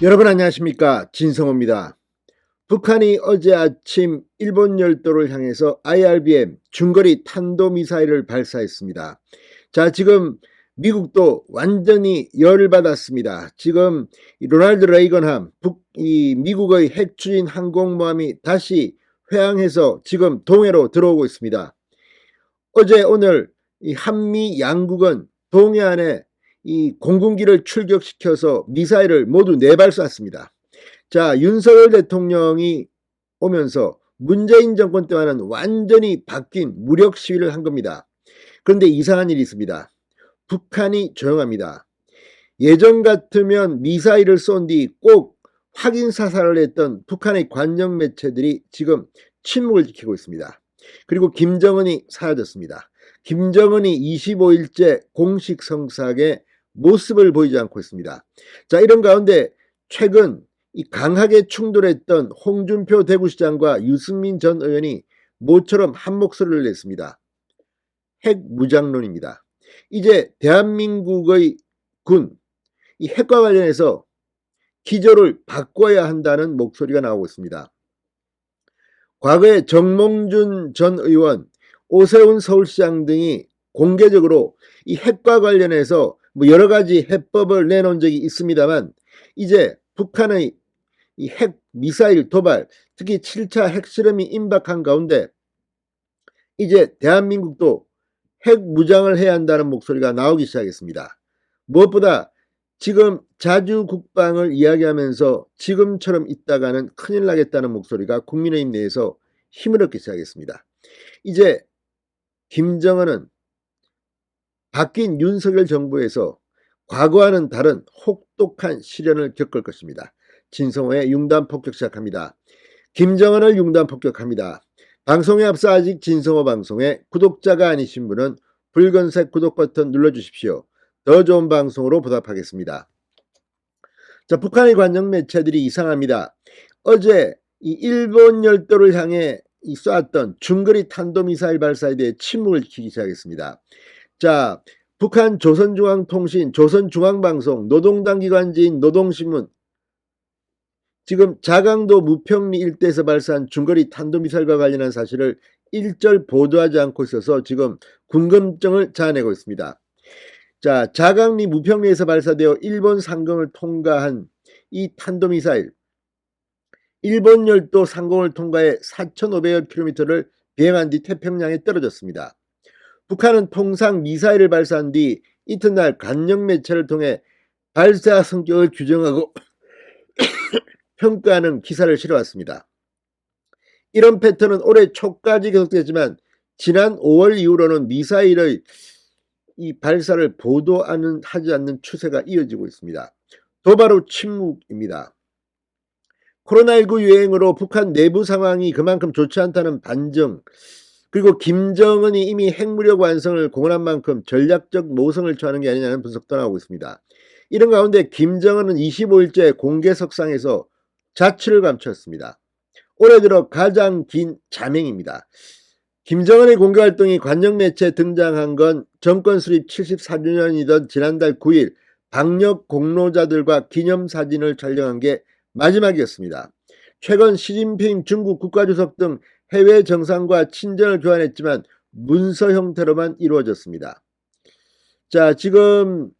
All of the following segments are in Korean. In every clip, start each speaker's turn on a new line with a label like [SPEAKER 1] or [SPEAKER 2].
[SPEAKER 1] 여러분 안녕하십니까, 진성호입니다. 북한이 어제 아침 일본 열도를 향해서 IRBM 중거리 탄도미사일을 발사했습니다. 자, 지금 미국도 완전히 열을 받았습니다. 지금 로널드 레이건함 미국의 핵추진 항공모함이 다시 회항해서 지금 동해로 들어오고 있습니다. 어제 오늘 이 한미 양국은 동해안에 이 공군기를 출격시켜서 미사일을 모두 4발 쐈습니다. 자, 윤석열 대통령이 오면서 문재인 정권 때와는 완전히 바뀐 무력 시위를 한 겁니다. 그런데 이상한 일이 있습니다. 북한이 조용합니다. 예전 같으면 미사일을 쏜 뒤 꼭 확인 사살을 했던 북한의 관영 매체들이 지금 침묵을 지키고 있습니다. 그리고 김정은이 사라졌습니다. 김정은이 25일째 공식 성사에 모습을 보이지 않고 있습니다. 자, 이런 가운데 최근 강하게 충돌했던 홍준표 대구시장과 유승민 전 의원이 모처럼 한 목소리를 냈습니다. 핵 무장론입니다. 이제 대한민국의 이 핵과 관련해서 기조를 바꿔야 한다는 목소리가 나오고 있습니다. 과거에 정몽준 전 의원, 오세훈 서울시장 등이 공개적으로 이 핵과 관련해서 여러 가지 해법을 내놓은 적이 있습니다만, 이제 북한의 이 핵 미사일 도발, 특히 7차 핵실험이 임박한 가운데 이제 대한민국도 핵 무장을 해야 한다는 목소리가 나오기 시작했습니다. 무엇보다 지금 자주 국방을 이야기하면서 지금처럼 있다가는 큰일 나겠다는 목소리가 국민의힘 내에서 힘을 얻기 시작했습니다. 이제 김정은은 바뀐 윤석열 정부에서 과거와는 다른 혹독한 시련을 겪을 것입니다. 진성호의 융단 폭격 시작합니다. 김정은을 융단 폭격합니다. 방송에 앞서 아직 진성호 방송에 구독자가 아니신 분은 붉은색 구독 버튼 눌러주십시오. 더 좋은 방송으로 보답하겠습니다. 자, 북한의 관영 매체들이 이상합니다. 어제 이 일본 열도를 향해 쐈던 중거리 탄도미사일 발사에 대해 침묵을 지키기 시작했습니다. 자, 북한 조선중앙통신, 조선중앙방송, 노동당 기관지인 노동신문, 지금 자강도 무평리 일대에서 발사한 중거리 탄도미사일과 관련한 사실을 일절 보도하지 않고 있어서 지금 궁금증을 자아내고 있습니다. 자, 자강리 무평리에서 발사되어 일본 상공을 통과한 이 탄도미사일, 일본 열도 상공을 통과해 4,500여 킬로미터를 비행한 뒤 태평양에 떨어졌습니다. 북한은 통상 미사일을 발사한 뒤 이튿날 관영 매체를 통해 발사 성격을 규정하고 평가하는 기사를 실어왔습니다. 이런 패턴은 올해 초까지 계속됐지만 지난 5월 이후로는 미사일의 이 발사를 보도하지 않는 추세가 이어지고 있습니다. 도바로 침묵입니다. 코로나19 유행으로 북한 내부 상황이 그만큼 좋지 않다는 반증, 그리고 김정은이 이미 핵무력 완성을 공언한 만큼 전략적 모성을 처하는 게 아니냐는 분석도 나오고 있습니다. 이런 가운데 김정은은 25일째 공개석상에서 자취를 감췄습니다. 올해 들어 가장 긴 자맹입니다. 김정은의 공개활동이 관영 매체에 등장한 건 정권 수립 74주년이던 지난달 9일 방역 공로자들과 기념사진을 촬영한 게 마지막이었습니다. 최근 시진핑 중국 국가주석 등 해외 정상과 친전을 교환했지만 문서 형태로만 이루어졌습니다. 자, 지금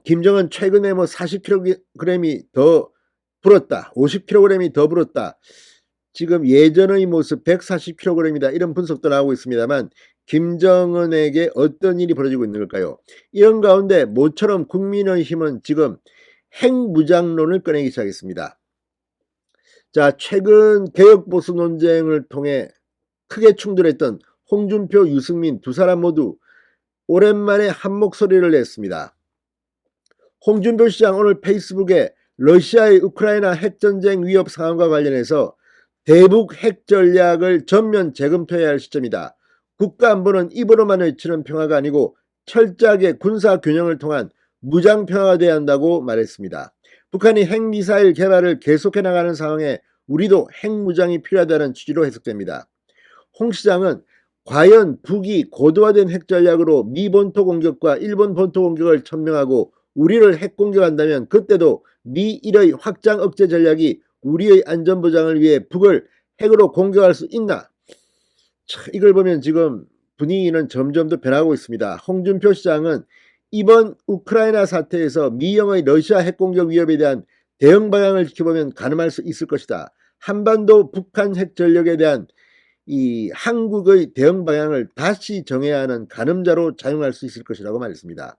[SPEAKER 1] 김정은 최근에 40kg이 더 불었다, 50kg이 더 불었다, 지금 예전의 모습 140kg이다, 이런 분석도 나오고 있습니다만 김정은에게 어떤 일이 벌어지고 있는 걸까요? 이런 가운데 모처럼 국민의힘은 지금 핵무장론을 꺼내기 시작했습니다. 자, 최근 개혁보수 논쟁을 통해 크게 충돌했던 홍준표, 유승민 두 사람 모두 오랜만에 한 목소리를 냈습니다. 홍준표 시장 오늘 페이스북에 러시아의 우크라이나 핵전쟁 위협 상황과 관련해서 대북 핵 전략을 전면 재검토해야 할 시점이다. 국가안보는 입으로만 외치는 평화가 아니고 철저하게 군사 균형을 통한 무장 평화가 돼야 한다고 말했습니다. 북한이 핵미사일 개발을 계속해 나가는 상황에 우리도 핵무장이 필요하다는 취지로 해석됩니다. 홍 시장은 과연 북이 고도화된 핵 전략으로 미 본토 공격과 일본 본토 공격을 천명하고 우리를 핵 공격한다면 그때도 미1의 확장 억제 전략이 우리의 안전보장을 위해 북을 핵으로 공격할 수 있나? 자, 이걸 보면 지금 분위기는 점점 더 변하고 있습니다. 홍준표 시장은 이번 우크라이나 사태에서 미영의 러시아 핵공격 위협에 대한 대응 방향을 지켜보면 가늠할 수 있을 것이다. 한반도 북한 핵 전력에 대한 이 한국의 대응 방향을 다시 정해야 하는 가늠자로 작용할 수 있을 것이라고 말했습니다.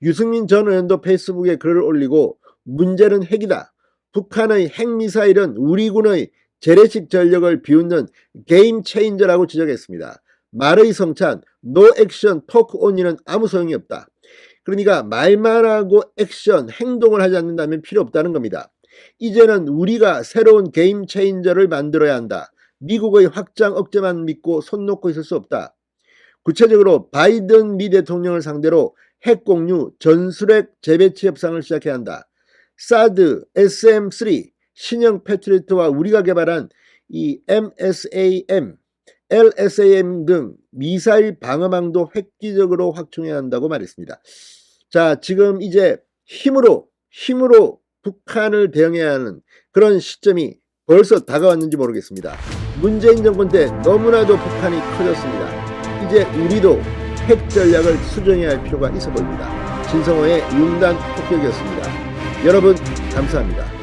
[SPEAKER 1] 유승민 전 의원도 페이스북에 글을 올리고 문제는 핵이다. 북한의 핵미사일은 우리 군의 재래식 전력을 비웃는 게임 체인저라고 지적했습니다. 말의 성찬, 노 액션, 토크 온리는 아무 소용이 없다. 그러니까 말만 하고 액션, 행동을 하지 않는다면 필요 없다는 겁니다. 이제는 우리가 새로운 게임 체인저를 만들어야 한다. 미국의 확장 억제만 믿고 손 놓고 있을 수 없다. 구체적으로 바이든 미 대통령을 상대로 핵 공유, 전술핵 재배치 협상을 시작해야 한다. 사드, SM-3, 신형 패트리어트와 우리가 개발한 이 MSAM, LSAM 등 미사일 방어망도 획기적으로 확충해야 한다고 말했습니다. 자, 지금 이제 힘으로 북한을 대응해야 하는 그런 시점이 벌써 다가왔는지 모르겠습니다. 문재인 정권 때 너무나도 북한이 커졌습니다. 이제 우리도 핵 전략을 수정해야 할 필요가 있어 보입니다. 진성호의 융단 폭격이었습니다. 여러분 감사합니다.